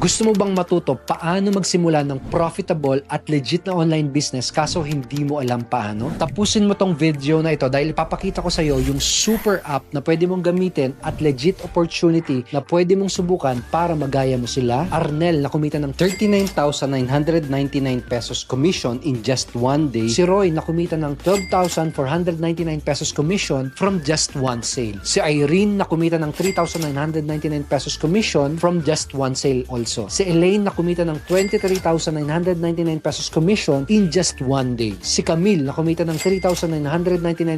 Gusto mo bang matuto paano magsimula ng profitable at legit na online business kaso hindi mo alam paano? Tapusin mo tong video na ito dahil ipapakita ko sa iyo yung super app na pwede mong gamitin at legit opportunity na pwede mong subukan para magaya mo sila. Arnel na kumita ng 39,999 pesos commission in just one day. Si Roy na kumita ng 12,499 pesos commission from just one sale. Si Irene na kumita ng 3,999 pesos commission from just one sale also. Si Elaine na kumita ng 23,999 pesos commission in just one day. Si Camille na kumita ng 3,999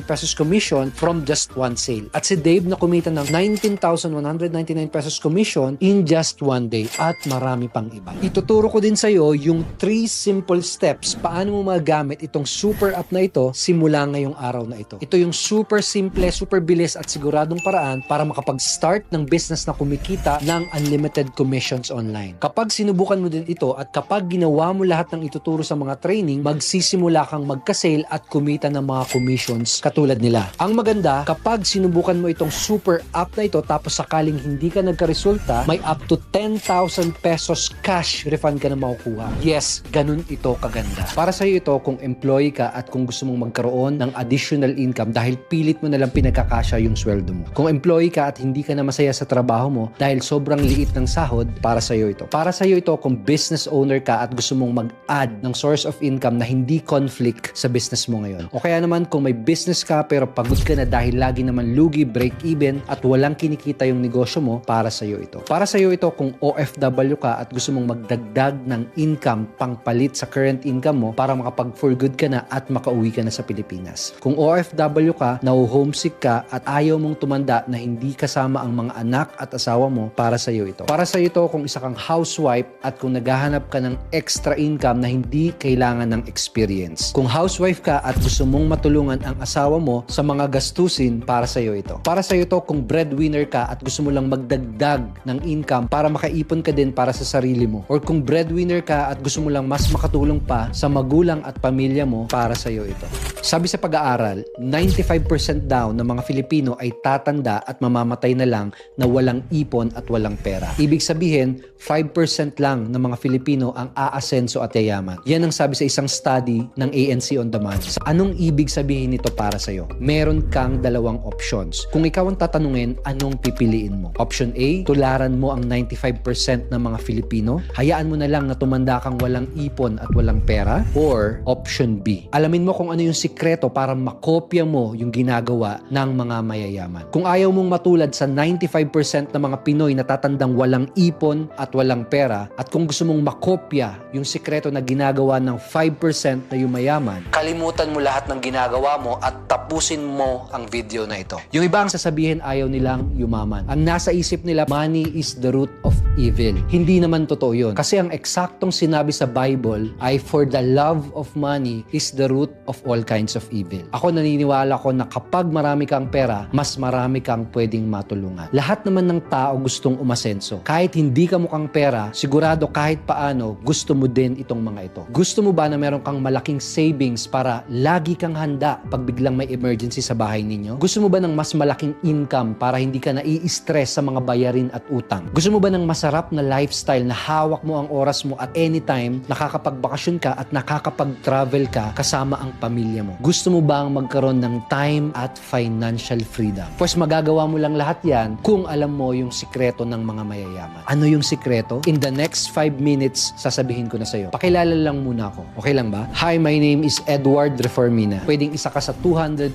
pesos commission from just one sale. At si Dave na kumita ng 19,199 pesos commission in just one day. At marami pang iba. Ituturo ko din sa iyo yung 3 simple steps paano mo magamit itong super app na ito simula ngayong araw na ito. Ito yung super simple, super bilis at siguradong paraan para makapag-start ng business na kumikita ng unlimited commissions online. Kapag sinubukan mo din ito at kapag ginawa mo lahat ng ituturo sa mga training, magsisimula kang magka-sale at kumita ng mga commissions katulad nila. Ang maganda, kapag sinubukan mo itong super app na ito tapos sakaling hindi ka nagka-resulta, may up to 10,000 pesos cash refund ka na makukuha. Yes, ganun ito kaganda. Para sa iyo ito kung employee ka at kung gusto mong magkaroon ng additional income dahil pilit mo na lang pinagkakasya yung sweldo mo. Kung employee ka at hindi ka na masaya sa trabaho mo dahil sobrang liit ng sahod, para sa iyo ito. Para sa iyo ito kung business owner ka at gusto mong mag-add ng source of income na hindi conflict sa business mo ngayon. O kaya naman kung may business ka pero pagod ka na dahil lagi naman lugi, break even at walang kinikita yung negosyo mo, para sa iyo ito. Para sa iyo ito kung OFW ka at gusto mong magdagdag ng income pangpalit sa current income mo para makapag-for good ka na at makauwi ka na sa Pilipinas. Kung OFW ka, na-homesick ka at ayaw mong tumanda na hindi kasama ang mga anak at asawa mo, para sa iyo ito. Para sa iyo ito kung isa kang housewife at kung naghahanap ka ng extra income na hindi kailangan ng experience. Kung housewife ka at gusto mong matulungan ang asawa mo sa mga gastusin, para sa iyo ito. Para sa iyo ito kung breadwinner ka at gusto mo lang magdagdag ng income para makaipon ka din para sa sarili mo. Or kung breadwinner ka at gusto mo lang mas makatulong pa sa magulang at pamilya mo, para sa iyo ito. Sabi sa pag-aaral, 95% daw ng mga Filipino ay tatanda at mamamatay na lang na walang ipon at walang pera. Ibig sabihin, 5% lang ng mga Filipino ang aasenso at yayaman. Yan ang sabi sa isang study ng ANC On Demand. Anong ibig sabihin nito para sa'yo? Meron kang dalawang options. Kung ikaw ang tatanungin, anong pipiliin mo? Option A, tularan mo ang 95% ng mga Filipino. Hayaan mo na lang na tumanda kang walang ipon at walang pera. Or option B, alamin mo kung ano yung sikreto para makopya mo yung ginagawa ng mga mayayaman. Kung ayaw mong matulad sa 95% ng mga Pinoy na tatandang walang ipon at walang pera, at kung gusto mong makopya yung sikreto na ginagawa ng 5% na yumayaman, kalimutan mo lahat ng ginagawa mo at tapusin mo ang video na ito. Yung iba ang sasabihin ayaw nilang yumaman. Ang nasa isip nila, money is the root of evil. Hindi naman totoo yun. Kasi ang eksaktong sinabi sa Bible ay for the love of money is the root of all kinds of evil. Ako naniniwala ko na kapag marami kang pera, mas marami kang pwedeng matulungan. Lahat naman ng tao gustong umasenso. Kahit hindi ka mukhang pera, sigurado kahit paano, gusto mo din itong mga ito. Gusto mo ba na meron kang malaking savings para lagi kang handa pag biglang may emergency sa bahay ninyo? Gusto mo ba ng mas malaking income para hindi ka nai-stress sa mga bayarin at utang? Gusto mo ba ng masarap na lifestyle na hawak mo ang oras mo at anytime, nakakapagbakasyon ka at nakakapag-travel ka kasama ang pamilya mo? Gusto mo ba ang magkaroon ng time at financial freedom? Pues magagawa mo lang lahat yan kung alam mo yung sikreto ng mga mayayaman. Ano yung sikreto? In the next 5 minutes, sasabihin ko na sa'yo. Pakilala lang muna ako. Okay lang ba? Hi, my name is Edward Reformina. Pwedeng isa ka sa 200,000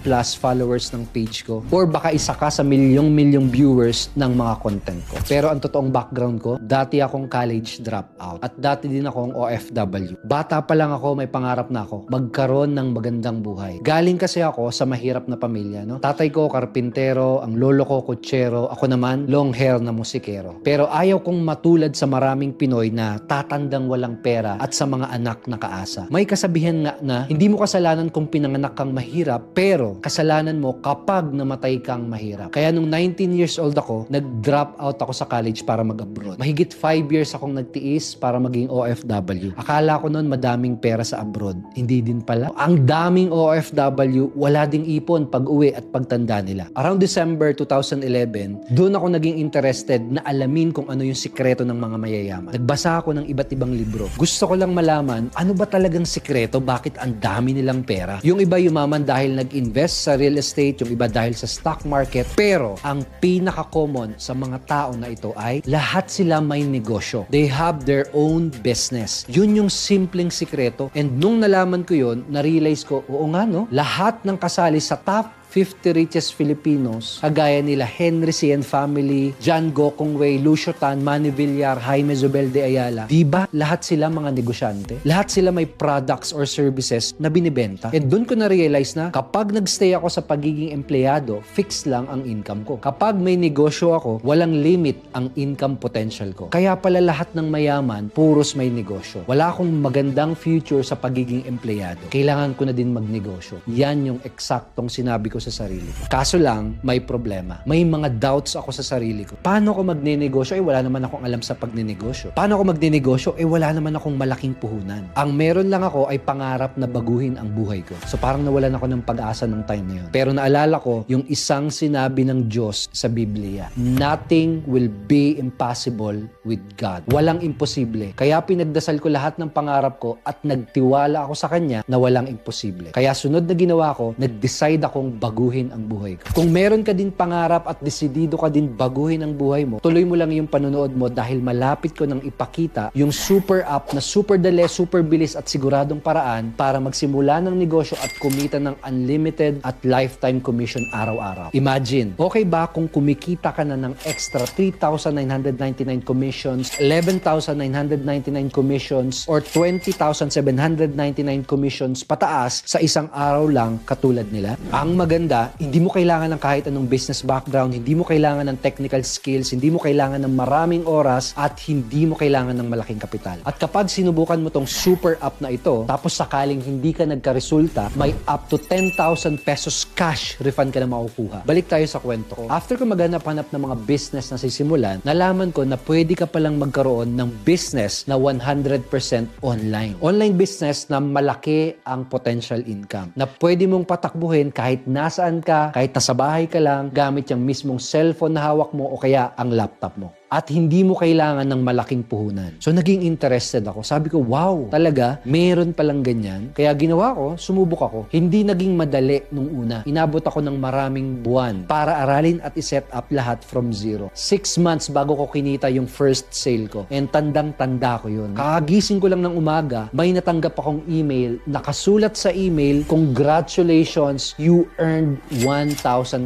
plus followers ng page ko or baka isa ka sa milyong viewers ng mga content ko. Pero ang totoong background ko, dati akong college dropout at dati din akong OFW. Bata pa lang ako, may pangarap na ako magkaroon ng magandang buhay. Galing kasi ako sa mahirap na pamilya, no? Tatay ko, karpintero, ang lolo ko, kutsero, ako naman, long hair na musikero. Pero ayaw kong matulad sa maraming Pinoy na tatandang walang pera at sa mga anak na kaasa. May kasabihan nga na hindi mo kasalanan kung pinanganak kang mahirap, pero kasalanan mo kapag namatay kang mahirap. Kaya nung 19 years old ako, nag-drop out ako sa college para mag-abroad. Mahigit 5 years akong nagtiis para maging OFW. Akala ko noon madaming pera sa abroad. Hindi din pala. Ang daming OFW, wala ding ipon pag-uwi at pagtanda nila. Around December 2011, doon ako naging interested na alamin kung ano yung sikreto ng mga mayayaman. Nagbasa ako ng iba't ibang libro. Gusto ko lang malaman, ano ba talagang sikreto? Bakit ang dami nilang pera? Yung iba yumaman dahil nag-invest sa real estate, yung iba dahil sa stock market. Pero ang pinaka-common sa mga tao na ito ay lahat sila may negosyo. They have their own business. Yun yung simpleng sikreto. And nung nalaman ko yun, na-realize ko, oo nga no, lahat ng kasali sa top 50 richest Filipinos, kagaya nila Henry C. and family, John Gokong Wei, Lucio Tan, Manny Villar, Jaime Zubel de Ayala. Diba lahat sila mga negosyante? Lahat sila may products or services na binibenta. And doon ko na-realize na kapag nagstay ako sa pagiging empleyado, fix lang ang income ko. Kapag may negosyo ako, walang limit ang income potential ko. Kaya pala lahat ng mayaman, puros may negosyo. Wala akong magandang future sa pagiging empleyado. Kailangan ko na din magnegosyo. Yan yung eksaktong sinabi ko sa sarili ko. Kaso lang, may problema. May mga doubts ako sa sarili ko. Paano ako magnenegosyo? Wala naman akong alam sa pagnenegosyo. Paano ako magnenegosyo? Wala naman akong malaking puhunan. Ang meron lang ako ay pangarap na baguhin ang buhay ko. So parang nawalan ako ng pag-asa ng time na yun. Pero naalala ko yung isang sinabi ng Diyos sa Biblia. Nothing will be impossible with God. Walang imposible. Kaya pinagdasal ko lahat ng pangarap ko at nagtiwala ako sa Kanya na walang imposible. Kaya sunod na ginawa ko, nag-decide akong baguhin ang buhay ko. Kung meron ka din pangarap at desidido ka din baguhin ang buhay mo, tuloy mo lang yung panonood mo dahil malapit ko nang ipakita yung super app na super dali, super bilis at siguradong paraan para magsimula ng negosyo at kumita ng unlimited at lifetime commission araw-araw. Imagine, okay ba kung kumikita ka na ng extra 3,999 commissions, 11,999 commissions, or 20,799 commissions pataas sa isang araw lang katulad nila? Ang maganda, hindi mo kailangan ng kahit anong business background, hindi mo kailangan ng technical skills, hindi mo kailangan ng maraming oras, at hindi mo kailangan ng malaking kapital. At kapag sinubukan mo tong super app na ito, tapos sakaling hindi ka nagkaresulta, may up to 10,000 pesos cash refund ka na makukuha. Balik tayo sa kwento ko. After ko maghanap-hanap ng mga business na sisimulan, nalaman ko na pwede ka palang magkaroon ng business na 100% online. Online business na malaki ang potential income. Na pwede mong patakbuhin kahit nasaan ka, kahit nasa bahay ka lang, gamit yung mismong cellphone na hawak mo o kaya ang laptop mo. At hindi mo kailangan ng malaking puhunan. So, naging interested ako. Sabi ko, wow, talaga, meron palang ganyan. Kaya ginawa ko, sumubok ako. Hindi naging madali nung una. Inabot ako ng maraming buwan para aralin at iset up lahat from zero. 6 months bago ko kinita yung first sale ko. And tandang-tanda ko yun. Kagising ko lang ng umaga, may natanggap akong email. Nakasulat sa email, congratulations, you earned 1,000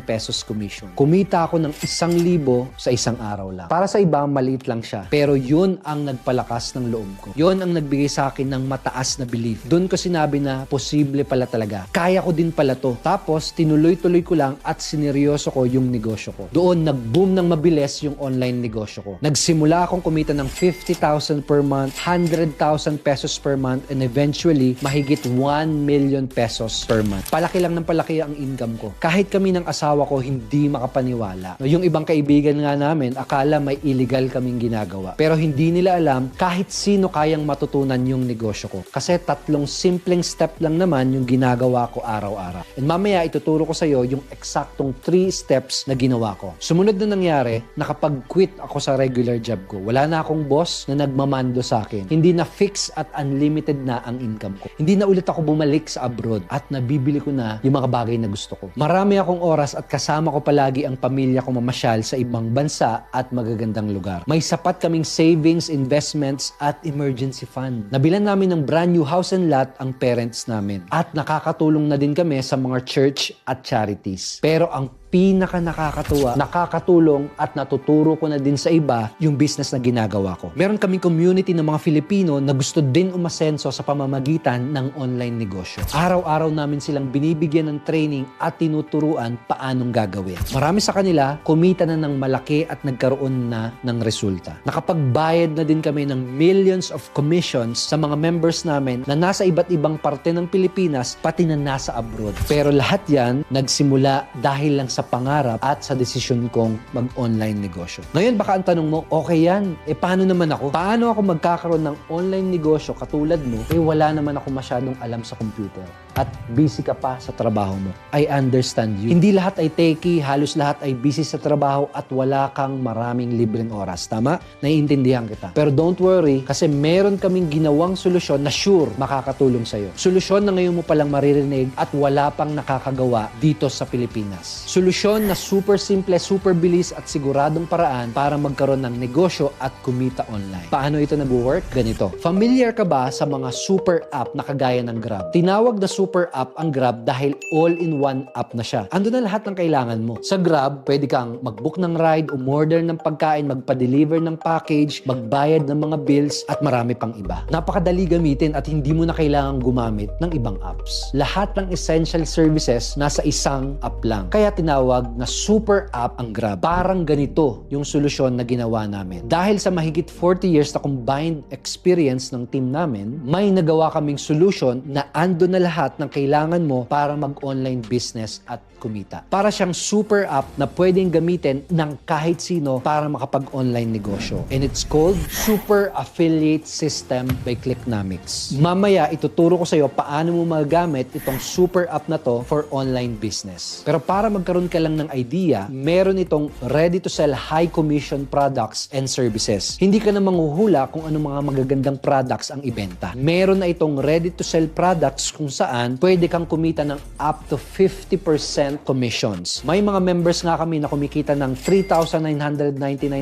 pesos commission. Kumita ako ng 1,000 sa isang araw lang. Para sa iba, maliit lang siya. Pero yun ang nagpalakas ng loob ko. Yun ang nagbigay sa akin ng mataas na belief. Doon ko sinabi na posible pala talaga. Kaya ko din pala to. Tapos, tinuloy-tuloy ko lang at sineryoso ko yung negosyo ko. Doon, nag-boom ng mabilis yung online negosyo ko. Nagsimula akong kumita ng 50,000 per month, 100,000 pesos per month, and eventually, mahigit 1 million pesos per month. Palaki lang ng palaki ang income ko. Kahit kami ng asawa ko, hindi makapaniwala. Yung ibang kaibigan nga namin, akala may illegal kaming ginagawa. Pero hindi nila alam kahit sino kayang matutunan yung negosyo ko. Kasi 3 simpleng step lang naman yung ginagawa ko araw-araw. And mamaya ituturo ko sa iyo yung eksaktong 3 steps na ginawa ko. Sumunod na nangyari, nakapag-quit ako sa regular job ko. Wala na akong boss na nagmamando sa akin. Hindi na fix at unlimited na ang income ko. Hindi na ulit ako bumalik sa abroad at nabibili ko na yung mga bagay na gusto ko. Marami akong oras at kasama ko palagi ang pamilya ko mamasyal sa ibang bansa at magagandang lugar. May sapat kaming savings, investments, at emergency fund. Nabilan namin ng brand new house and lot ang parents namin. At nakakatulong na din kami sa mga church at charities. Pero ang pinaka nakakatuwa, nakakatulong at natuturo ko na din sa iba yung business na ginagawa ko. Meron kaming community ng mga Filipino na gusto din umasenso sa pamamagitan ng online negosyo. Araw-araw namin silang binibigyan ng training at tinuturuan paanong gagawin. Marami sa kanila kumita na ng malaki at nagkaroon na ng resulta. Nakapagbayad na din kami ng millions of commissions sa mga members namin na nasa iba't ibang parte ng Pilipinas pati na nasa abroad. Pero lahat yan nagsimula dahil lang sa pangarap at sa desisyon kong mag-online negosyo. Ngayon baka ang tanong mo, okay yan, paano naman ako? Paano ako magkakaroon ng online negosyo katulad mo? Wala naman ako masyadong alam sa computer. at busy ka pa sa trabaho mo. I understand you. Hindi lahat ay techie, halos lahat ay busy sa trabaho at wala kang maraming libreng oras. Tama? Naiintindihan kita. Pero don't worry kasi meron kaming ginawang solusyon na sure makakatulong sa'yo. Solusyon na ngayon mo palang maririnig at wala pang nakakagawa dito sa Pilipinas. Solusyon na super simple, super bilis at siguradong paraan para magkaroon ng negosyo at kumita online. Paano ito nag-work? Ganito. Familiar ka ba sa mga super app na kagaya ng Grab? Tinawag na super app ang Grab dahil all-in-one app na siya. Ando na lahat ng kailangan mo. Sa Grab, pwede kang mag-book ng ride, umorder ng pagkain, magpa-deliver ng package, magbayad ng mga bills, at marami pang iba. Napakadali gamitin at hindi mo na kailangang gumamit ng ibang apps. Lahat ng essential services nasa isang app lang. Kaya tinawag na super app ang Grab. Parang ganito yung solusyon na ginawa namin. Dahil sa mahigit 40 years na combined experience ng team namin, may nagawa kaming solution na ando na lahat ng kailangan mo para mag-online business at kumita. Para siyang super app na pwedeng gamitin ng kahit sino para makapag-online negosyo. And it's called Super Affiliate System by Clicknomics. Mamaya, ituturo ko sa iyo paano mo magagamit itong super app na to for online business. Pero para magkaroon ka lang ng idea, meron itong ready-to-sell high commission products and services. Hindi ka na manghuhula kung anong mga magagandang products ang ibenta. Meron na itong ready-to-sell products kung saan pwede kang kumita ng up to 50% commissions. May mga members nga kami na kumikita ng 3,999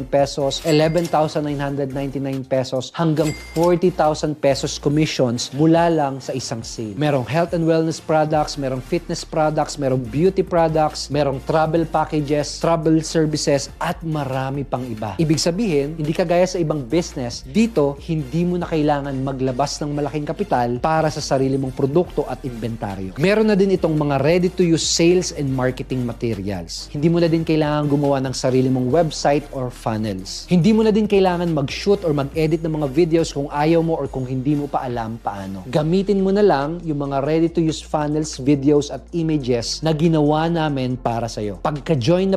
pesos, 11,999 pesos, hanggang 40,000 pesos commissions mula lang sa isang sale. Merong health and wellness products, merong fitness products, merong beauty products, merong travel packages, travel services, at marami pang iba. Ibig sabihin, hindi kagaya sa ibang business, dito, hindi mo na kailangan maglabas ng malaking kapital para sa sarili mong produkto at inventaryo. Meron na din itong mga ready-to-use sales and marketing materials. Hindi mo na din kailangan gumawa ng sarili mong website or funnels. Hindi mo na din kailangan mag-shoot or mag-edit ng mga videos kung ayaw mo or kung hindi mo pa alam paano. Gamitin mo na lang yung mga ready-to-use funnels, videos at images na ginawa namin para sa'yo. Pagka-join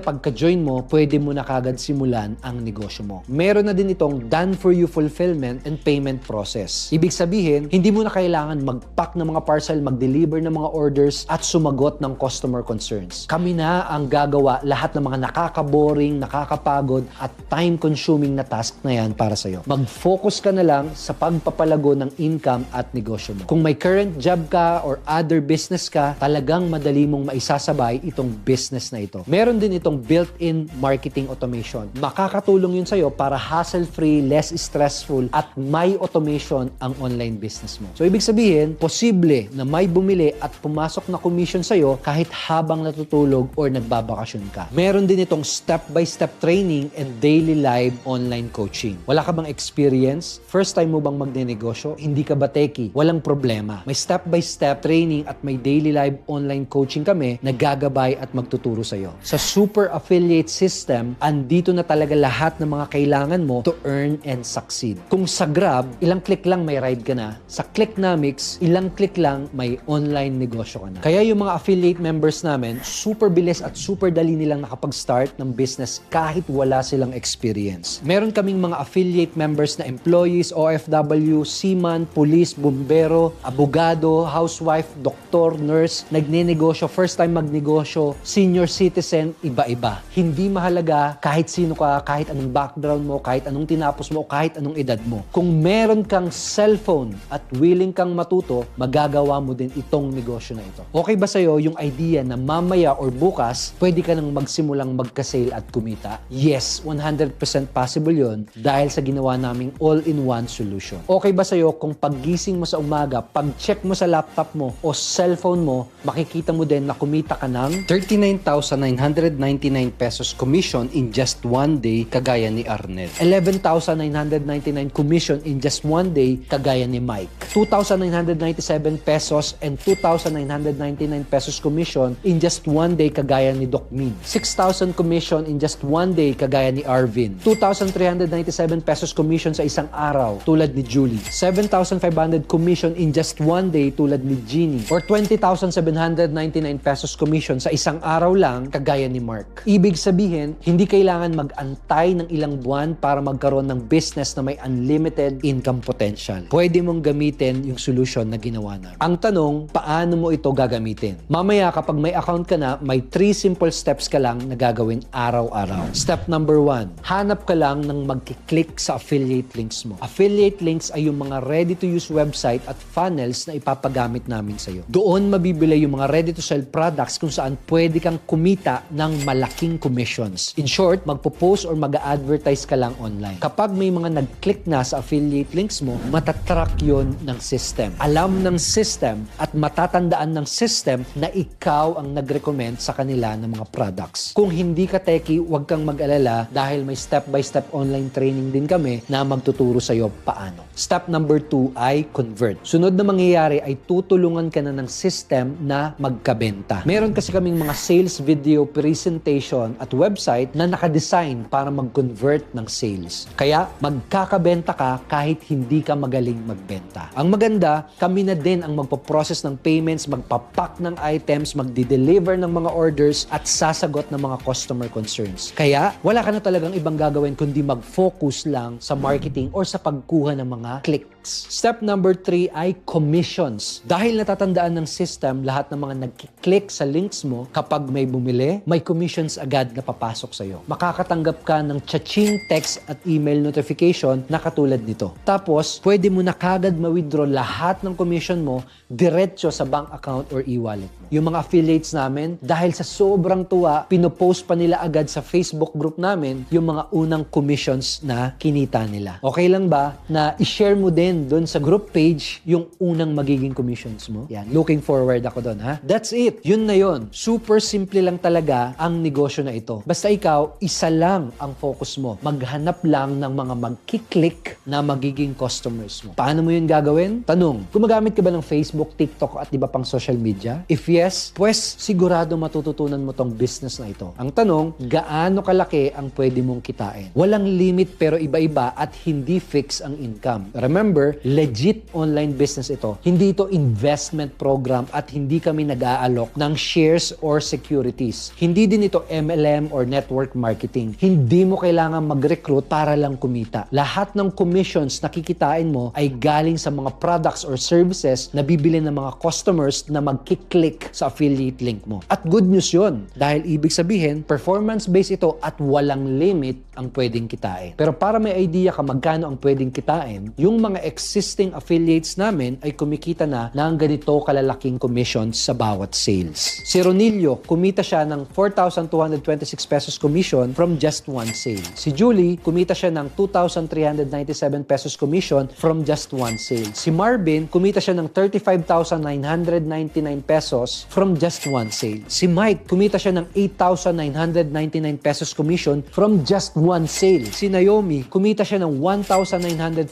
mo, pwede mo na kagad simulan ang negosyo mo. Meron na din itong done-for-you fulfillment and payment process. Ibig sabihin, hindi mo na kailangan mag-pack ng mga parcel, mag-deliver ng mga orders at sumagot ng customer concerns. Kami na ang gagawa lahat ng mga nakaka-boring, nakakapagod at time-consuming na task na yan para sa'yo. Mag-focus ka na lang sa pagpapalago ng income at negosyo mo. Kung may current job ka or other business ka, talagang madali mong maisasabay itong business na ito. Meron din itong built-in marketing automation. Makakatulong yun sa'yo para hassle-free, less stressful at may automation ang online business mo. So, ibig sabihin, posible na may bumili at pumasok na commission sa'yo kahit habang natutulog or nagbabakasyon ka. Meron din itong step-by-step training and daily live online coaching. Wala ka bang experience? First time mo bang magnenegosyo? Hindi ka ba techie? Walang problema. May step-by-step training at may daily live online coaching kami na gagabay at magtuturo sa'yo. Sa Super Affiliate System, andito na talaga lahat ng mga kailangan mo to earn and succeed. Kung sa Grab, ilang click lang may ride ka na. Sa Clicknomics, ilang click lang may online negosyo ka na. Kaya yung mga affiliate members namin, super bilis at super dali nilang nakapag-start ng business kahit wala silang experience. Meron kaming mga affiliate members na employees, OFW, seaman, police, bumbero, abogado, housewife, doktor, nurse, nagnenegosyo, first time magnegosyo, senior citizen, iba-iba. Hindi mahalaga kahit sino ka, kahit anong background mo, kahit anong tinapos mo, kahit anong edad mo. Kung meron kang cellphone at willing kang matuto, magagawa mo din itong negosyo na ito. Okay ba sa'yo yung idea na mamaya or bukas, pwede ka nang magsimulang magka-sale at kumita? Yes, 100% possible yun dahil sa ginawa naming all-in-one solution. Okay ba sa'yo kung paggising mo sa umaga, pag-check mo sa laptop mo o cellphone mo, makikita mo din na kumita ka ng 39,999 pesos commission in just one day kagaya ni Arnel. 11,999 commission in just one day kagaya ni Mike. 2,997 pesos and 2,999 pesos commission in just one day kagaya ni Doc Min. 6,000 commission in just one day kagaya ni Arvin. 2,397 pesos commission sa isang araw tulad ni Julie. 7,500 commission in just one day tulad ni Jeannie. Or 20,799 pesos commission sa isang araw lang kagaya ni Mark. Ibig sabihin, hindi kailangan mag-antay ng ilang buwan para magkaroon ng business na may unlimited income potential. Pwede mong gamitin yung solution na ginawa namin. Ang tanong, tanong, paano mo ito gagamitin? Mamaya kapag may account ka na, may 3 simple steps ka lang na gagawin araw-araw. Step number 1, hanap ka lang ng magkiklik sa affiliate links mo. Affiliate links ay yung mga ready-to-use website at funnels na ipapagamit namin sa'yo. Doon mabibili yung mga ready-to-sell products kung saan pwede kang kumita ng malaking commissions. In short, magpo-post or mag-advertise ka lang online. Kapag may mga nag-click na sa affiliate links mo, matatrack yon ng system. Alam ng system at matatandaan ng system na ikaw ang nag-recommend sa kanila ng mga products. Kung hindi ka techie, huwag kang mag-alala dahil may step-by-step online training din kami na magtuturo sa'yo paano. Step number 2 ay convert. Sunod na mangyayari ay tutulungan ka na ng system na magkabenta. Meron kasi kaming mga sales video presentation at website na nakadesign para mag-convert ng sales. Kaya magkakabenta ka kahit hindi ka magaling magbenta. Ang maganda, kami na din ang magpo-process ng payments, magpapack ng items, magdi-deliver ng mga orders at sasagot ng mga customer concerns. Kaya wala ka na talagang ibang gagawin kundi mag-focus lang sa marketing or sa pagkuha ng mga clicks. Step number 3 ay commissions. Dahil natatandaan ng system lahat ng mga nag-click sa links mo, kapag may bumili, may commissions agad na papasok sa'yo. Makakatanggap ka ng cha-ching text at email notification na katulad nito. Tapos, pwede mo na kagad ma-withdraw lahat ng commission mo diretso sa bank account or e-wallet mo. Yung mga affiliates namin, dahil sa sobrang tuwa, pinopost pa nila agad sa Facebook group namin yung mga unang commissions na kinita nila. Okay lang ba na i-share mo din doon sa group page yung unang magiging commissions mo? Yan, looking forward ako doon, ha? That's it. Yun na yun. Super simple lang talaga ang negosyo na ito. Basta ikaw, isa lang ang focus mo. Maghanap lang ng mga magkiklik na magiging customers mo. Paano mo yun gagawin? Tanong, gumagamit ka ba ng Facebook, TikTok at iba pang social media? If yes, pues sigurado matututunan mo tong business na ito. Ang tanong, gaano kalaki ang pwede mong kitain? Walang limit pero iba-iba at hindi fix ang income. Remember, legit online business ito. Hindi ito investment program at hindi kami nag-aalok ng shares or securities. Hindi din ito MLM or network marketing. Hindi mo kailangan mag-recruit para lang kumita. Lahat ng commissions na kikitain mo ay galing sa mga products or services na bibili ng mga customers na magkiklik sa affiliate link mo. At good news yun dahil ibig sabihin, performance-based ito at walang limit ang pwedeng kitain. Pero para may idea ka magkano ang pwedeng kitain, yung mga existing affiliates namin ay kumikita na ng ganito kalalaking commissions sa bawat sales. Si Ronilio, kumita siya ng 4,226 pesos commission from just one sale. Si Julie, kumita siya ng 2,397 pesos commission from just one sale. Si Marvin, kumita siya ng 35,999 pesos from just one sale. Si Mike, kumita siya ng 8,999 pesos commission from just one sale. Si Naomi, kumita siya ng 1,949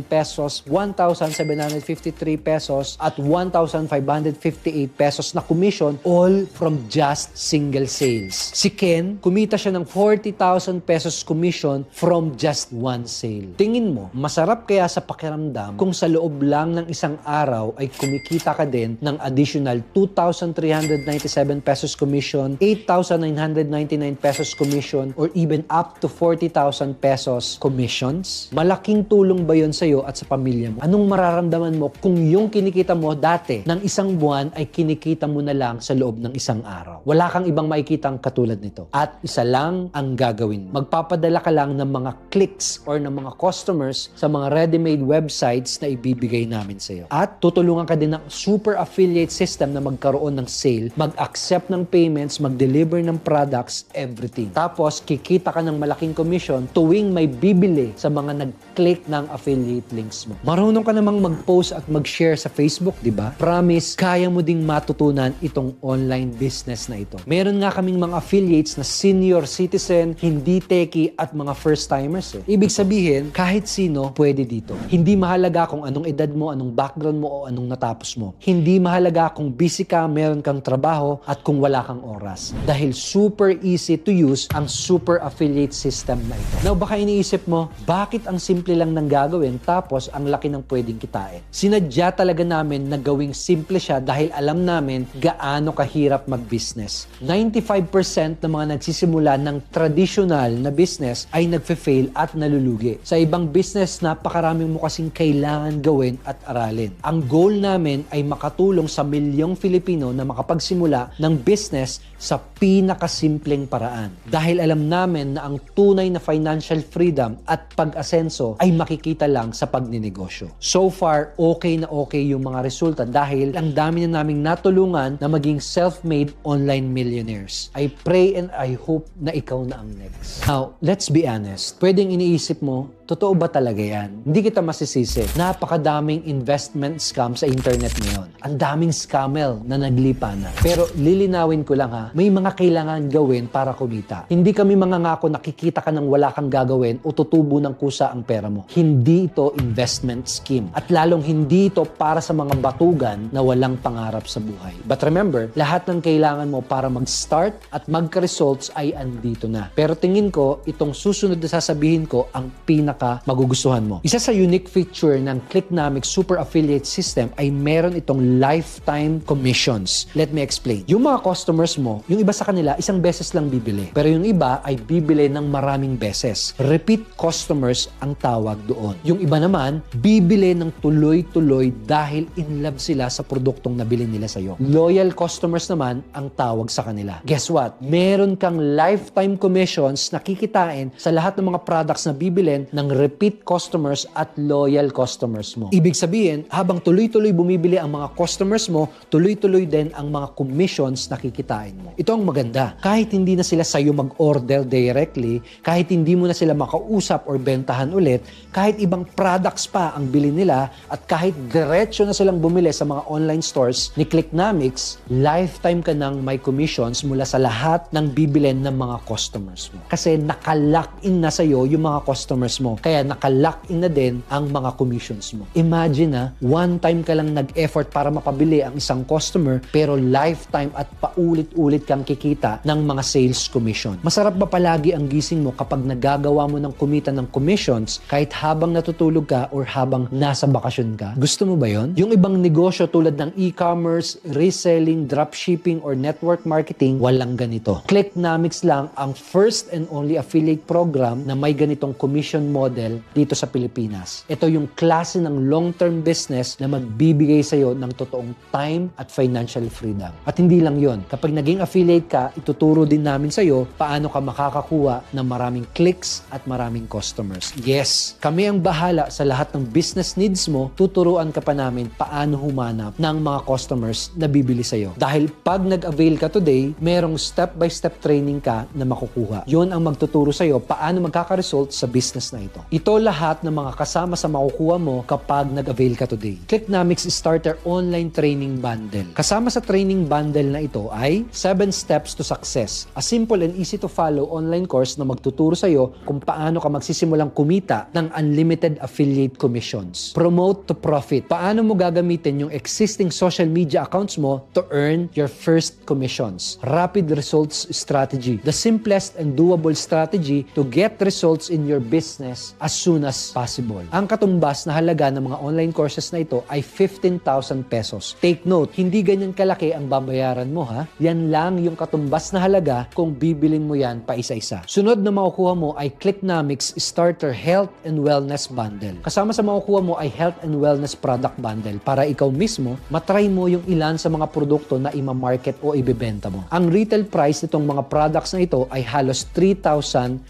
pesos, 1,753 pesos at 1,558 pesos na commission all from just single sales. Si Ken, kumita siya ng 40,000 pesos commission from just one sale. Tingin mo, masarap kaya sa pakiramdam kung sa loob lang ng isang araw ay kumikita ka din ng additional 2,397 pesos commission, 8,999 pesos commission, or even up to 40,000 pesos commissions? Malaking tulong ba yun sa'yo at sa pamilya mo? Anong mararamdaman mo kung yung kinikita mo dati ng isang buwan ay kinikita mo na lang sa loob ng isang araw? Wala kang ibang makikitang katulad nito. At isa lang ang gagawin mo. Magpapadala ka lang ng mga clicks or ng mga customers sa mga ready-made websites na ibibigay namin sa'yo. At tutulungan ka din ng super affiliate system na magkaroon ng sale, mag-accept ng payments, mag-deliver ng products, everything. Tapos, kikita ka ng malaking commission tuwing may bibili sa mga nag-click ng affiliate links mo. Marunong ka namang mag-post at mag-share sa Facebook, di ba? Promise, kaya mo ding matutunan itong online business na ito. Meron nga kaming mga affiliates na senior citizen, hindi techie at mga first-timers. Ibig sabihin, kahit sino pwede dito. Hindi mahalaga kung anong edad mo, anong background mo o anong natapos mo. Hindi mahalaga kung busy ka, meron kang trabaho at kung wala kang oras. Dahil super easy to use ang super affiliate system na ito. Now, baka iniisip mo, bakit ang simple lang ng gagawin tapos ang laki ng pwedeng kitain. Sinadya talaga namin na gawing simple siya dahil alam namin gaano kahirap mag-business. 95% ng mga nagsisimula ng traditional na business ay nagfe-fail at nalulugi. Sa ibang business, napakaraming mo kasing kailangan gawin at aralin. Ang goal namin ay makatulong sa milyong Filipino na makapagsimula ng business sa pinakasimpleng paraan. Dahil alam namin na ang tunay na financial freedom at pag-asenso ay makikita lang sa pagninegosyo. So far, okay na okay yung mga resulta dahil ang dami na naming natulungan na maging self-made online millionaires. I pray and I hope na ikaw na ang next. Now, let's be honest. Pwedeng iniisip mo, totoo ba talaga yan? Hindi kita masisisi. Napakadaming investment scam sa internet ngayon. Ang daming scammer na naglipa na. Pero lilinawin ko lang ha, may mga kailangan gawin para kumita. Hindi kami mangangako na kikita ka ng wala kang gagawin o tutubo ng kusa ang pera mo. Hindi ito investment scheme. At lalong hindi ito para sa mga batugan na walang pangarap sa buhay. But remember, lahat ng kailangan mo para mag-start at magka-results ay andito na. Pero tingin ko, itong susunod na sasabihin ko ang magugustuhan mo. Isa sa unique feature ng Clicknomics Super Affiliate System ay meron itong lifetime commissions. Let me explain. Yung mga customers mo, yung iba sa kanila, isang beses lang bibili. Pero yung iba ay bibili ng maraming beses. Repeat customers ang tawag doon. Yung iba naman, bibili ng tuloy-tuloy dahil in love sila sa produktong nabili nila sa'yo. Loyal customers naman ang tawag sa kanila. Guess what? Meron kang lifetime commissions na kikitain sa lahat ng mga products na bibilin ng repeat customers at loyal customers mo. Ibig sabihin, habang tuloy-tuloy bumibili ang mga customers mo, tuloy-tuloy din ang mga commissions na kikitain mo. Ito ang maganda. Kahit hindi na sila sa'yo mag-order directly, kahit hindi mo na sila makausap or bentahan ulit, kahit ibang products pa ang bilhin nila, at kahit diretso na silang bumili sa mga online stores ni Clicknomics, lifetime ka ng may commissions mula sa lahat ng bibilin ng mga customers mo. Kasi nakalock in na sa'yo yung mga customers mo. Kaya nakalock in na din ang mga commissions mo. Imagine na, one time ka lang nag-effort para mapabili ang isang customer, pero lifetime at paulit-ulit kang kikita ng mga sales commission. Masarap ba palagi ang gising mo kapag nagagawa mo ng kumita ng commissions kahit habang natutulog ka or habang nasa bakasyon ka? Gusto mo ba yon? Yung ibang negosyo tulad ng e-commerce, reselling, dropshipping, or network marketing, walang ganito. Clicknomics lang ang first and only affiliate program na may ganitong commission model dito sa Pilipinas. Ito yung klase ng long-term business na magbibigay sa'yo ng totoong time at financial freedom. At hindi lang yon. Kapag naging affiliate ka, ituturo din namin sa'yo paano ka makakakuha ng maraming clicks at maraming customers. Yes, kami ang bahala sa lahat ng business needs mo. Tuturuan ka pa namin paano humanap ng mga customers na bibili sa'yo. Dahil pag nag-avail ka today, merong step-by-step training ka na makukuha. Yon ang magtuturo sa'yo paano magkaka-result sa business na ito. Ito lahat ng mga kasama sa makukuha mo kapag nag-avail ka today. Clicknomics Starter Online Training Bundle. Kasama sa training bundle na ito ay 7 Steps to Success. A simple and easy to follow online course na magtuturo sa'yo kung paano ka magsisimulang kumita ng unlimited affiliate commissions. Promote to Profit. Paano mo gagamitin yung existing social media accounts mo to earn your first commissions. Rapid Results Strategy. The simplest and doable strategy to get results in your business as soon as possible. Ang katumbas na halaga ng mga online courses na ito ay 15,000 pesos. Take note, hindi ganyan kalaki ang babayaran mo ha. Yan lang yung katumbas na halaga kung bibilin mo yan pa isa-isa. Sunod na makukuha mo ay Clicknomics Starter Health and Wellness Bundle. Kasama sa makukuha mo ay Health and Wellness Product Bundle para ikaw mismo matry mo yung ilan sa mga produkto na ima-market o ibebenta mo. Ang retail price nitong mga products na ito ay halos 3,400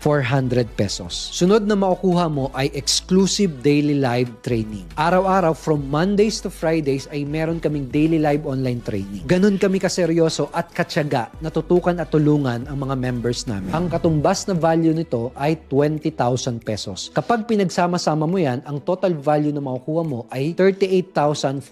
pesos. Sunod na makukuha mo ay exclusive daily live training. Araw-araw from Mondays to Fridays ay meron kaming daily live online training. Ganon kami kaseryoso at katyaga na tutukan at tulungan ang mga members namin. Ang katumbas na value nito ay 20,000 pesos. Kapag pinagsama-sama mo yan, ang total value na makukuha mo ay 38,400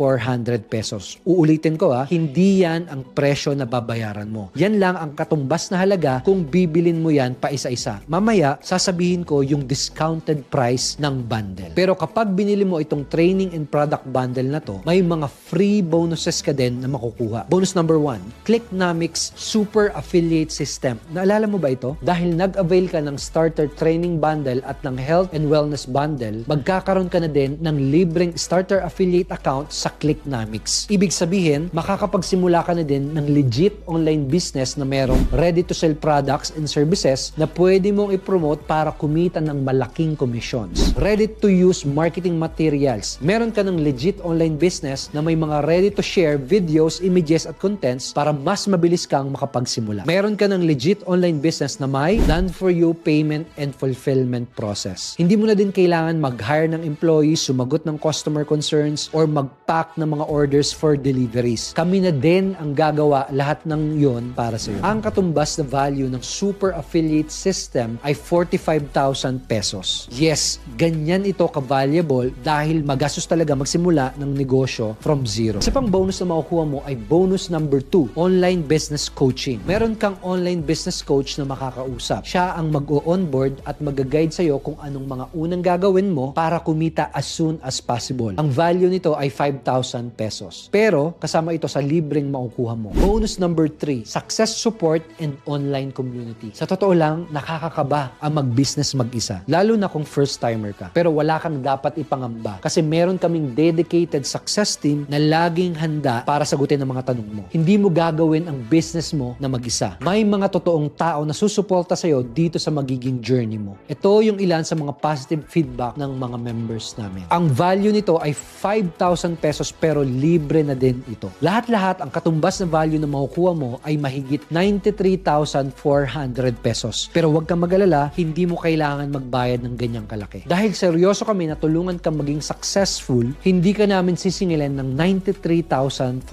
pesos. Uulitin ko hindi yan ang presyo na babayaran mo. Yan lang ang katumbas na halaga kung bibilin mo yan pa isa-isa. Mamaya, sasabihin ko yung discounted price ng bundle. Pero kapag binili mo itong training and product bundle na to, may mga free bonuses ka din na makukuha. Bonus number 1, Clicknomics Super Affiliate System. Naalala mo ba ito? Dahil nag-avail ka ng starter training bundle at ng health and wellness bundle, magkakaroon magkakaroon ka na din ng libreng starter affiliate account sa Clicknomics. Ibig sabihin, makakapagsimula ka na din ng legit online business na merong ready-to-sell products and services na pwede mong i-promote para kumita ng malaking commissions. Ready-to-use marketing materials. Meron ka ng legit online business na may mga ready-to-share videos, images at contents para mas mabilis kang makapagsimula. Meron ka ng legit online business na may done-for-you payment and fulfillment process. Hindi mo na din kailangan mag-hire ng employees, sumagot ng customer concerns, or mag-pack ng mga orders for deliveries. Kami na din ang gagawa lahat ng yon para sa iyo. Ang katumbas na value ng super affiliate system ay 45,000 pesos. Yes, ganyan ito ka-valuable dahil magastos talaga magsimula ng negosyo from zero. Isa pang bonus na makukuha mo ay bonus number 2, online business coaching. Meron kang online business coach na makakausap. Siya ang mag-o-onboard at mag-guide sa'yo kung anong mga unang gagawin mo para kumita as soon as possible. Ang value nito ay 5,000 pesos. Pero kasama ito sa libreng makukuha mo. Bonus number 3, success support and online community. Sa totoo lang, nakakakaba ang mag-business mag-isa. Lalo na kung first timer ka. Pero wala kang dapat ipangamba kasi meron kaming dedicated success team na laging handa para sagutin ang mga tanong mo. Hindi mo gagawin ang business mo na mag-isa. May mga totoong tao na susuporta sa'yo dito sa magiging journey mo. Ito yung ilan sa mga positive feedback ng mga members namin. Ang value nito ay 5,000 pesos pero libre na din ito. Lahat-lahat ang katumbas na value na makukuha mo ay mahigit 93,400 pesos. Pero huwag kang mag-alala, hindi mo kailangan magbayad ng ganyang kalaki. Dahil seryoso kami na tulungan kang maging successful, hindi ka namin sisingilin ng 93,400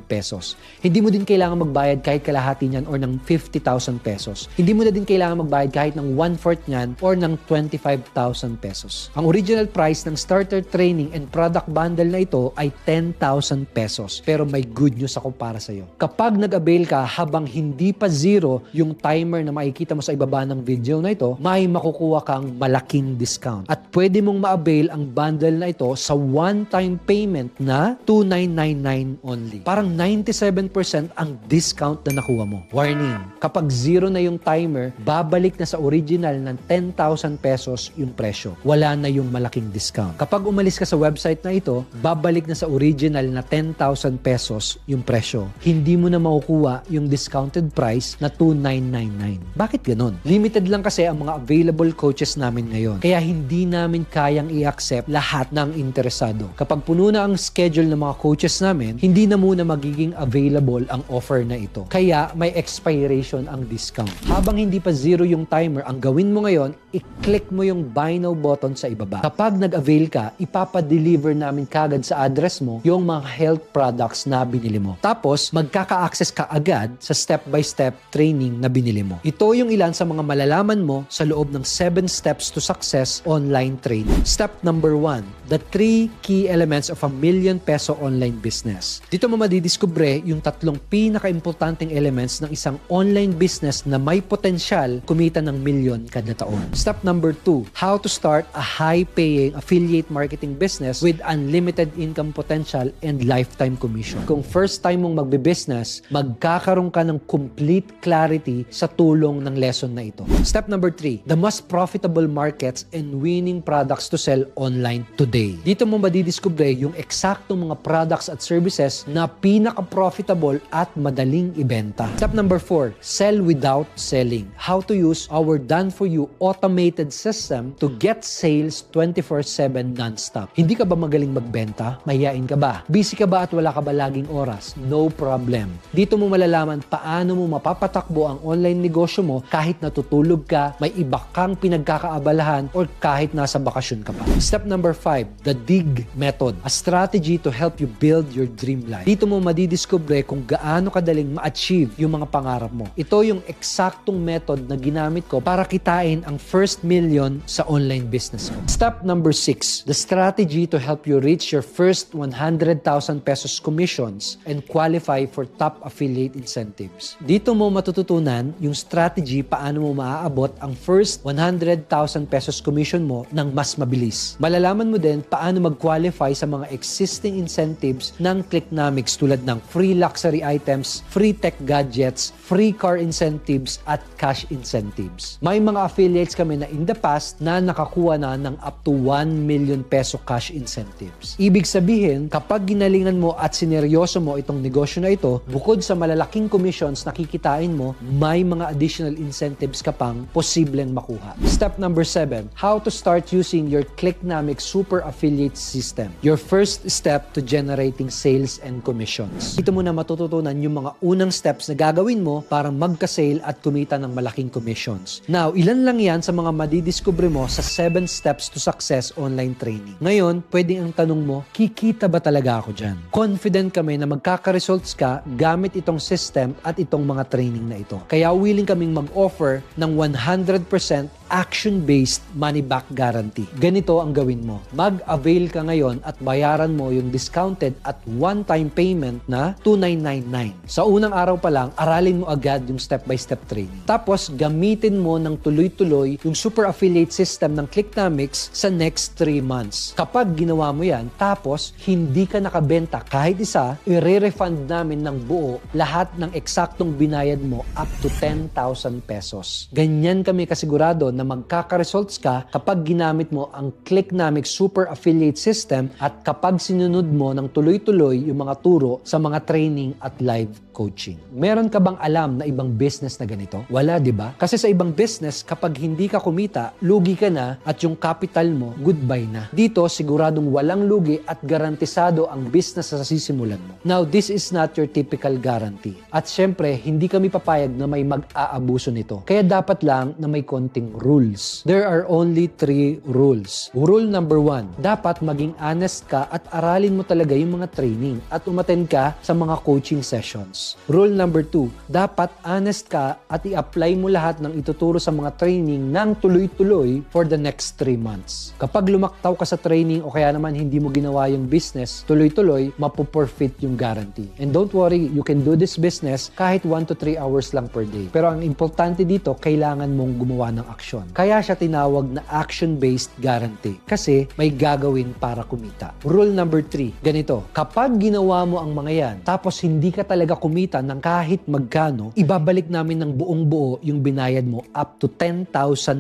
pesos. Hindi mo din kailangan magbayad kahit kalahati niyan or ng 50,000 pesos. Hindi mo na din kailangan magbayad kahit ng 1/4 niyan or ng 25,000 pesos. Ang original price ng starter training and product bundle na ito ay 10,000 pesos. Pero may good news ako para sa'yo. Kapag nag-avail ka habang hindi pa zero yung timer na makikita mo sa ibaba ng video na ito, may makukuha kang malaking discount. At pwede mong ma-avail ang bundle na ito sa one-time payment na 2,999 only. Parang 97% ang discount na nakuha mo. Warning, kapag zero na yung timer, babalik na sa original ng 10,000 pesos yung presyo. Wala na yung malaking discount. Kapag umalis ka sa website na ito, babalik na sa original na 10,000 pesos yung presyo. Hindi mo na makukuha yung discounted price na 2,999. Bakit ganun? Limited lang kasi ang mga available coaches namin ngayon. Kaya hindi namin kayang i-accept lahat ng interesado. Kapag puno na ang schedule ng mga coaches namin, hindi na muna magiging available ang offer na ito. Kaya may expiration ang discount. Habang hindi pa zero yung timer, ang gawin mo ngayon, i-click mo yung buy now button sa ibaba. Kapag nag-avail ka, ipapa-deliver namin kagad sa address mo yung mga health products na binili mo. Tapos, magkaka-access ka agad sa step-by-step training na binili mo. Ito yung ilan sa mga malalaman mo sa loob ng 7 steps to success online training. Step number 1, the 3 key elements of a ₱1 million online business. Dito mo madidiskubre yung 3 pinaka-importanting elements ng isang online business na may potensyal kumita ng milyon kada taon. Step number 2, how to start a high-paying affiliate marketing business with unlimited income potential and lifetime commission. Kung first time mong magbe-business, magkakaroon ka ng complete clarity sa tulong ng lesson na ito. Step number 3, the most profitable markets and winning products to sell online today. Dito mo madidiskubre yung eksaktong mga products at services na pinaka-profitable at madaling ibenta. Step number 4, sell without selling. How to use our done-for-you automated system to get sales 24/7 non-stop. Hindi ka ba magaling magbenta? Mahiyain ka ba? Busy ka ba at wala ka ba laging oras? No problem. Dito mo malalaman paano mo mapapatakbo ang online negosyo mo kahit natutulog ka, may iba kang pinagkakaabalahan, or kahit nasa bakasyon ka pa. Step number 5, the DIG method. A strategy to help you build your dream life. Dito mo madidiskubre kung gaano kadaling ma-achieve yung mga pangarap mo. Ito yung eksaktong method na ginamit ko para kitain ang first million sa online business ko. Step number 6, the strategy to help you reach your first 100,000 pesos commissions and qualify for top affiliate incentives. Dito mo matututunan yung strategy paano mo maaabot ang first 100,000 pesos commission mo ng mas mabilis. Malalaman mo din paano mag-qualify sa mga existing incentives ng Clicknomics tulad ng free luxury items, free tech gadgets, free car incentives, at cash incentives. May mga affiliates kami na in the past na nakakuha na ng up to 1 million peso cash incentives. Ibig sabihin, kapag ginalingan mo at sineryoso mo itong negosyo na ito, bukod sa malalaking commissions na kikitain mo, may mga additional incentives ka pang posibleng makuha. Step number 7, how to start using your Clicknomics Super Affiliate System. Your first step to generating sales and commissions. Dito mo na matututunan yung mga unang steps na gagawin mo para magka-sale at kumita ng malaking commissions. Now, ilan lang yan sa mga madidiscover mo sa 7 steps to success online training. Ngayon, pwedeng ang tanong mo, kikita ba talaga ako dyan? Confident kami na magkaka-results ka gamit itong system at itong mga training na ito. Kaya willing kaming mag-offer ng 100% action-based money-back guarantee. Ganito ang gawin mo. Mag-avail ka ngayon at bayaran mo yung discounted at one-time payment na 2,999. Sa unang araw pa lang, aralin mo agad yung step-by-step training. Tapos, gamitin mo ng tuloy-tuloy yung super affiliate system ng Clicknomics sa next 3 months. Kapag ginawa mo yan, tapos hindi ka nakabenta kahit isa, i-refund namin ng buo lahat ng eksaktong binayad mo up to 10,000 pesos. Ganyan kami kasigurado na magkaka-results ka kapag ginamit mo ang Clicknomics Super Affiliate System at kapag sinunod mo ng tuloy-tuloy yung mga turo sa mga training at live coaching. Meron ka bang alam na ibang business na ganito? Wala, di ba? Kasi sa ibang business, kapag hindi ka kumita, lugi ka na at yung capital mo, goodbye na. Dito, siguradong walang lugi at garantisado ang business na sisimulan mo. Now, this is not your typical guarantee. At syempre, hindi kami papayag na may mag-aabuso nito. Kaya dapat lang na may konting rules. There are only 3 rules. Rule number 1, dapat maging honest ka at aralin mo talaga yung mga training at umattend ka sa mga coaching sessions. Rule number 2, dapat honest ka at i-apply mo lahat ng ituturo sa mga training ng tuloy-tuloy for the next 3 months. Kapag lumaktaw ka sa training o kaya naman hindi mo ginawa yung business, tuloy-tuloy, mapuporfeit yung guarantee. And don't worry, you can do this business kahit 1 to 3 hours lang per day. Pero ang importante dito, kailangan mong gumawa ng aksyon. Kaya siya tinawag na action-based guarantee kasi may gagawin para kumita. Rule number 3, ganito, kapag ginawa mo ang mga yan, tapos hindi ka talaga kumita ng kahit magkano, ibabalik namin ng buong buo yung binayad mo up to 10,000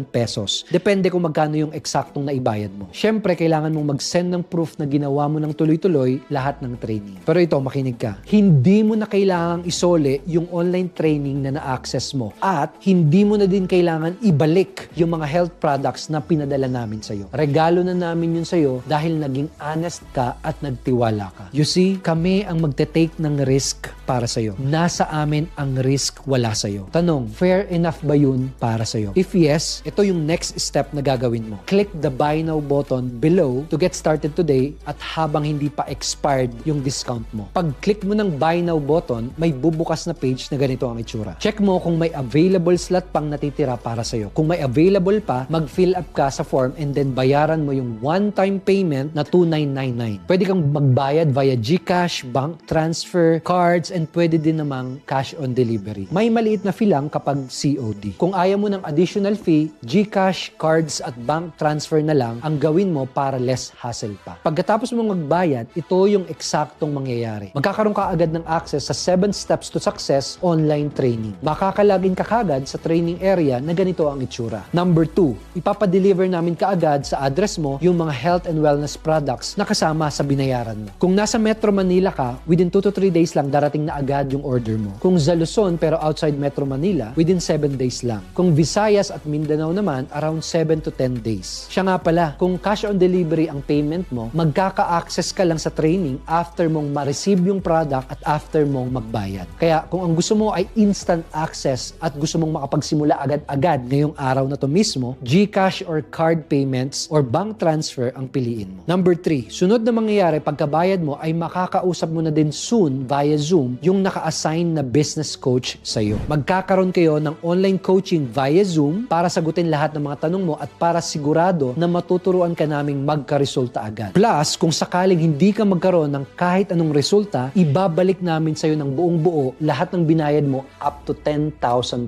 pesos. Depende kung magkano yung eksaktong naibayad mo. Syempre, kailangan mong mag-send ng proof na ginawa mo ng tuloy-tuloy lahat ng training. Pero ito, makinig ka. Hindi mo na kailangang isole yung online training na na-access mo at hindi mo na din kailangan ibalik yung mga health products na pinadala namin sa'yo. Regalo na namin yun sa'yo dahil naging honest ka at nagtiwala ka. You see, kami ang magte-take ng risk para sa'yo. Nasa amin ang risk, wala sa'yo. Tanong, fair enough ba yun para sa'yo? If yes, ito yung next step na gagawin mo. Click the buy now button below to get started today at habang hindi pa expired yung discount mo. Pag click mo ng buy now button, may bubukas na page na ganito ang itsura. Check mo kung may available slot pang natitira para sa'yo. Kung may available pa, mag-fill up ka sa form and then bayaran mo yung one-time payment na 2,999. Pwede kang magbayad via GCash, bank transfer, cards, and pwede din namang cash on delivery. May maliit na fee lang kapag COD. Kung ayaw mo ng additional fee, GCash, cards, at bank transfer na lang ang gawin mo para less hassle pa. Pagkatapos mo magbayad, ito yung eksaktong mangyayari. Magkakaroon ka agad ng access sa 7 steps to success online training. Makakalagin ka kagad sa training area na ganito ang itsura. Number 2, ipapadeliver namin kaagad sa address mo yung mga health and wellness products na kasama sa binayaran mo. Kung nasa Metro Manila ka, within 2 to 3 days lang darating na agad yung order mo. Kung sa Luzon pero outside Metro Manila, within 7 days lang. Kung Visayas at Mindanao naman, around 7 to 10 days. Siya nga pala, kung cash on delivery ang payment mo, magkaka-access ka lang sa training after mong ma-receive yung product at after mong magbayad. Kaya kung ang gusto mo ay instant access at gusto mong makapagsimula agad-agad ngayong araw na to mismo, GCash or card payments or bank transfer ang piliin mo. Number 3, sunod na mangyayari pagkabayad mo ay makakausap mo na din soon via Zoom yung naka-assign na business coach sa'yo. Magkakaroon kayo ng online coaching via Zoom para sagutin lahat ng mga tanong mo at para sigurado na matuturuan ka naming magka-resulta agad. Plus, kung sakaling hindi ka magkaroon ng kahit anong resulta, ibabalik namin sa'yo ng buong buo lahat ng binayad mo up to 10,000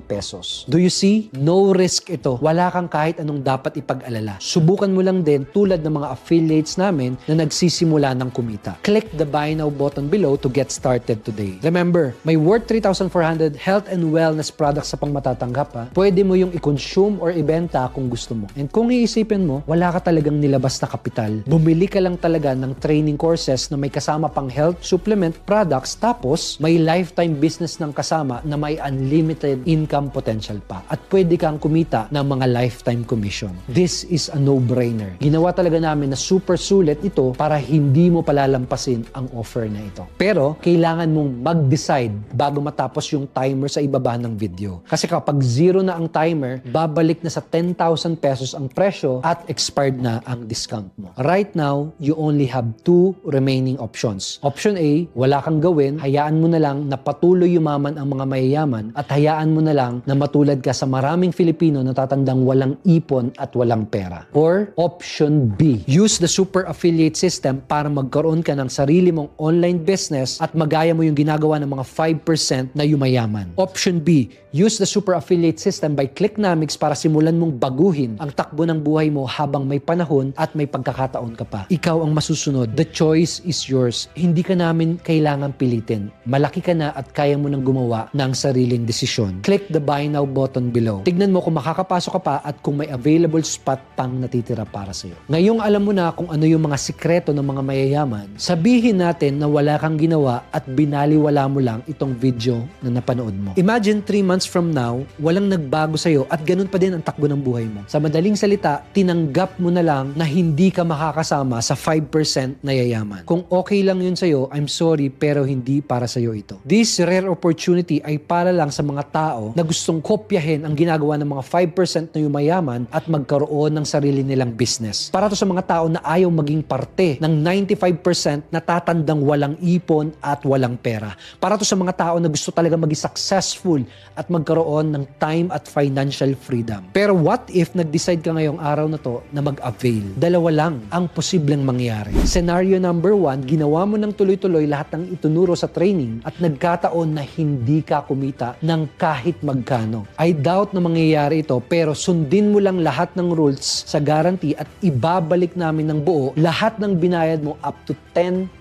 pesos. Do you see? No risk ito. wala kang kahit anong dapat ipag-alala. Subukan mo lang din tulad ng mga affiliates namin na nagsisimula ng kumita. Click the buy now button below to get started today. Remember, may worth 3,400 health and wellness products sa pang matatanggap ha. Pwede mo yung i-consume or ibenta kung gusto mo. And kung iisipin mo, wala ka talagang nilabas na kapital. Bumili ka lang talaga ng training courses na may kasama pang health supplement products tapos may lifetime business ng kasama na may unlimited income potential pa. At pwede kang kumita ng mga lifetime commission. This is a no-brainer. Ginawa talaga namin na super sulit ito para hindi mo palalampasin ang offer na ito. Pero, kailangan mong mag-decide bago matapos yung timer sa ibaba ng video. Kasi kapag zero na ang timer, babalik na sa 10,000 pesos ang presyo at expired na ang discount mo. Right now, you only have two remaining options. Option A, wala kang gawin, hayaan mo na lang na patuloy yumaman ang mga mayayaman at hayaan mo na lang na matulad ka sa maraming Filipino na tatandang walang ipon at walang pera. Or option B, use the super affiliate system para magkaroon ka ng sarili mong online business at magaya mo yung ginagawa ng mga 5% na yumayaman. Option B, use the super affiliate system by Clicknomics para simulan mong baguhin ang takbo ng buhay mo habang may panahon at may pagkakataon ka pa. Ikaw ang masusunod. The choice is yours. Hindi ka namin kailangan pilitin. Malaki ka na at kaya mo nang gumawa ng sariling desisyon. Click the buy now button below. Tignan mo kung makakapasok ka pa at kung may available spot pang natitira para sa'yo. Ngayong alam mo na kung ano yung mga sikreto ng mga mayayaman, sabihin natin na wala kang ginawa at binaliwala mo lang itong video na napanood mo. Imagine 3 months from now, walang nagbago sa'yo at ganun pa din ang takbo ng buhay mo. Sa madaling salita, tinanggap mo na lang na hindi ka makakasama sa 5% na yayaman. Kung okay lang yun sa'yo, I'm sorry pero hindi para sa'yo ito. This rare opportunity ay para lang sa mga tao na gustong kopyahin ang ginagawa ng mga 5% na yumayaman at magkaroon ng sarili nilang business. Para to sa mga tao na ayaw maging parte ng 95% na tatandang walang ipon at walang pera. Para to sa mga tao na gusto talaga maging successful at magkaroon ng time at financial freedom. Pero what if nag-decide ka ngayong araw na to na mag-avail? Dalawa lang ang posibleng mangyari. Scenario number 1, ginawa mo ng tuloy-tuloy lahat ng itunuro sa training at nagkataon na hindi ka kumita ng kahit magkano. I doubt na mangyayari ito pero sundin mo lang lahat ng rules sa guarantee at ibabalik namin ng buo lahat ng binayad mo up to 10,000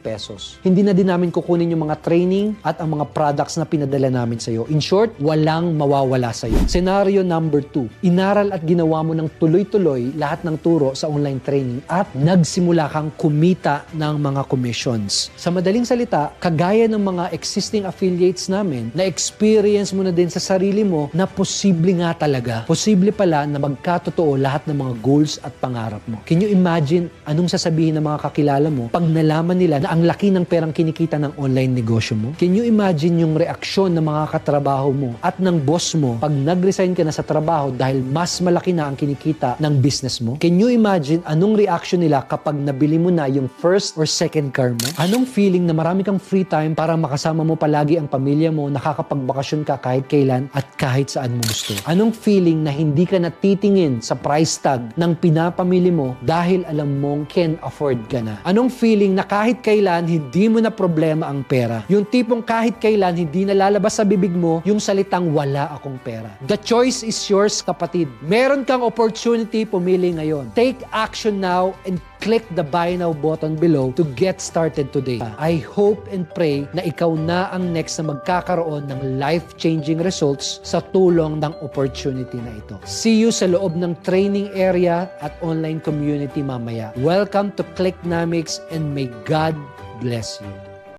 pesos. Hindi na din namin kukunin yung mga training at ang mga products na pinadala namin sa'yo. In short, walang mawawala sa'yo. Scenario number 2, inaral at ginawa mo ng tuloy-tuloy lahat ng turo sa online training at nagsimula kang kumita ng mga commissions. Sa madaling salita, kagaya ng mga existing affiliates namin, na-experience mo na din sa sarili mo na posible nga talaga. Posible pala na magkatotoo lahat ng mga goals at pangarap mo. Can you imagine anong sasabihin ng mga kakilala mo pag nalaman nila na ang laki ng perang kinikita ng online negosyo mo? Can you imagine yung reaksyon ng mga katrabaho mo at ng boss mo pag nag-resign ka na sa trabaho dahil mas malaki na ang kinikita ng business mo? Can you imagine anong reaction nila kapag nabili mo na yung first or second car mo? Anong feeling na marami kang free time para makasama mo palagi ang pamilya mo, nakakapagbakasyon ka kahit kailan at kahit saan mo gusto? Anong feeling na hindi ka natitingin sa price tag ng pinapamili mo dahil alam mong can afford ka na? Anong feeling na kahit kailan hindi mo na problema ang pera? Yung tipong kahit kailan hindi na lalabas sa bibig mo yung salitang wala akong pera. The choice is yours, kapatid. Meron kang opportunity, pumili ngayon. Take action now and click the buy now button below to get started today. I hope and pray na ikaw na ang next na magkakaroon ng life-changing results sa tulong ng opportunity na ito. See you sa loob ng training area at online community mamaya. Welcome to Clicknomics and may God bless you.